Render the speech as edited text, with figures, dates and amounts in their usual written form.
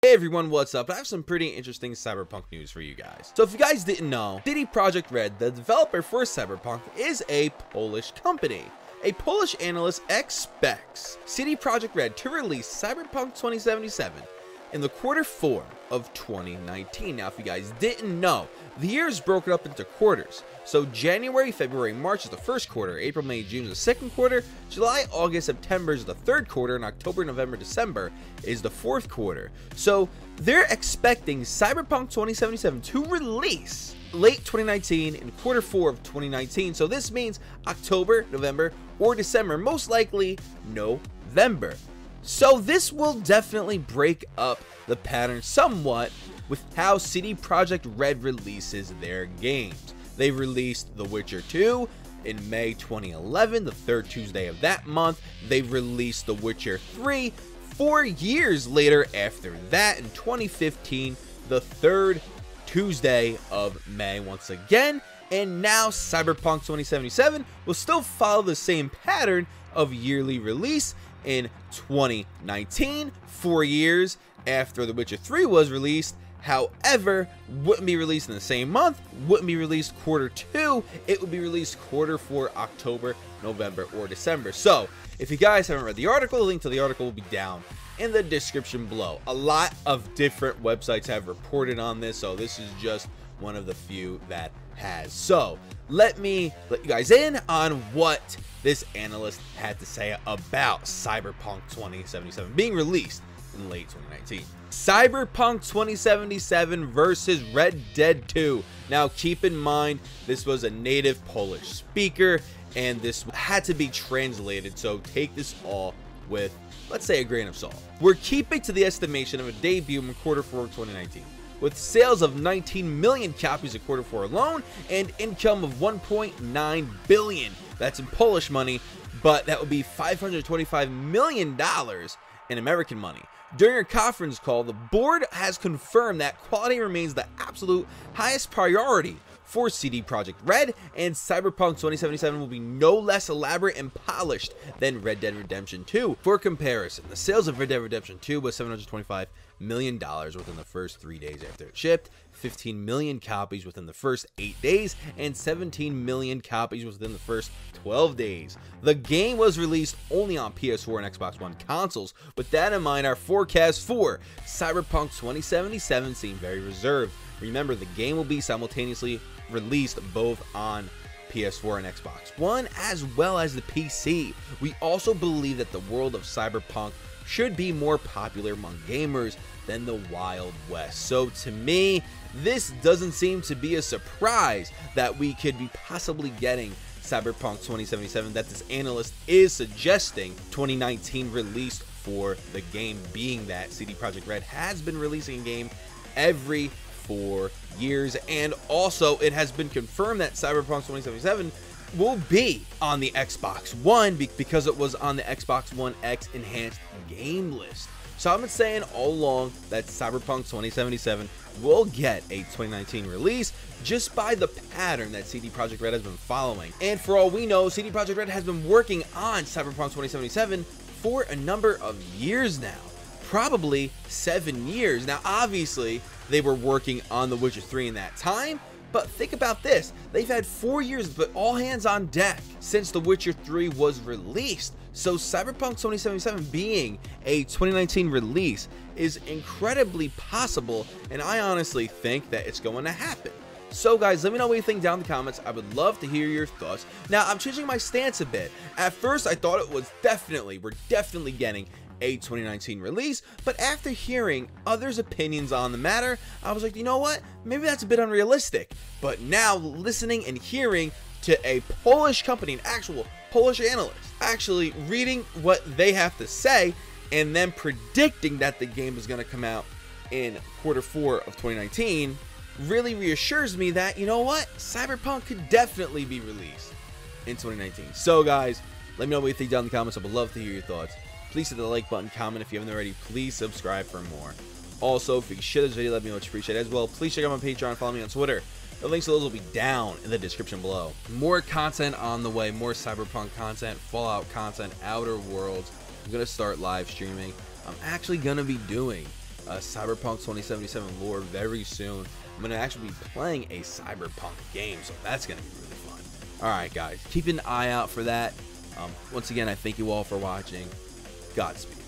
Hey everyone, what's up? I have some pretty interesting Cyberpunk news for you guys. So if you guys didn't know, CD Projekt RED, the developer for Cyberpunk, is a Polish company. A Polish analyst expects CD Projekt RED to release Cyberpunk 2077 in the Q4 of 2019. Now, if you guys didn't know, the year is broken up into quarters. So January, February, March is the first quarter, April, May, June is the second quarter, July, August, September is the third quarter, and October, November, December is the fourth quarter. So they're expecting Cyberpunk 2077 to release late 2019 in Q4 of 2019. So this means October, November, or December, most likely November. So this will definitely break up the pattern somewhat with how CD Projekt RED releases their games. They released The Witcher 2 in May 2011, the third Tuesday of that month. They released The Witcher 3 4 years later after that in 2015, the third Tuesday of May once again. And now Cyberpunk 2077 will still follow the same pattern of yearly release in 2019, 4 years after The Witcher 3 was released. However, wouldn't be released in the same month, wouldn't be released Q2, it would be released Q4, October, November, or December. So, if you guys haven't read the article, the link to the article will be down in the description below. A lot of different websites have reported on this, so this is just one of the few that has. So, let me let you guys in on what this analyst had to say about Cyberpunk 2077 being released in late 2019. Cyberpunk 2077 versus Red Dead 2. Now keep in mind, this was a native Polish speaker and this had to be translated, so take this all with, let's say, a grain of salt. We're keeping to the estimation of a debut in Q4 of 2019 with sales of 19 million copies in Q4 alone and income of 1.9 billion. That's in Polish money, but that would be $525 million in American money. During a conference call, the board has confirmed that quality remains the absolute highest priority for CD Projekt RED, and Cyberpunk 2077 will be no less elaborate and polished than Red Dead Redemption 2. For comparison, the sales of Red Dead Redemption 2 was $725 million within the first 3 days after it shipped, 15 million copies within the first 8 days, and 17 million copies within the first 12 days. The game was released only on PS4 and Xbox One consoles. With that in mind, our forecast for Cyberpunk 2077 seem very reserved. Remember, the game will be simultaneously released both on PS4 and Xbox One as well as the PC. We also believe that the world of Cyberpunk should be more popular among gamers than the Wild West. So to me, this doesn't seem to be a surprise that we could be possibly getting Cyberpunk 2077, that this analyst is suggesting 2019 release for the game, being that CD Projekt RED has been releasing a game every 4 years, and also it has been confirmed that Cyberpunk 2077 will be on the Xbox One because it was on the Xbox One X enhanced game list. So I've been saying all along that Cyberpunk 2077 will get a 2019 release just by the pattern that CD Projekt RED has been following. And for all we know, CD Projekt RED has been working on Cyberpunk 2077 for a number of years now. Probably 7 years. Now, obviously, they were working on The Witcher 3 in that time, but think about this. They've had 4 years, but all hands on deck since The Witcher 3 was released. So Cyberpunk 2077 being a 2019 release is incredibly possible, and I honestly think that it's going to happen. So guys, let me know what you think down in the comments. I would love to hear your thoughts. Now, I'm changing my stance a bit. At first, I thought it was we're definitely getting a 2019 release, but after hearing others' opinions on the matter, I was like, you know what, maybe that's a bit unrealistic. But now listening and hearing to a Polish company, an actual Polish analyst, actually reading what they have to say and then predicting that the game is going to come out in Q4 of 2019 really reassures me that, you know what, Cyberpunk could definitely be released in 2019. So guys, let me know what you think down in the comments. I would love to hear your thoughts. Please hit the like button, comment if you haven't already. Please subscribe for more. Also, if you share this video, let me know what you appreciate as well. Please check out my Patreon, follow me on Twitter. The links to those will be down in the description below. More content on the way, more Cyberpunk content, Fallout content, Outer Worlds. I'm going to start live streaming. I'm actually going to be doing Cyberpunk 2077 lore very soon. I'm going to actually be playing a Cyberpunk game, so that's going to be really fun. Alright guys, keep an eye out for that. Once again, I thank you all for watching. Godspeed.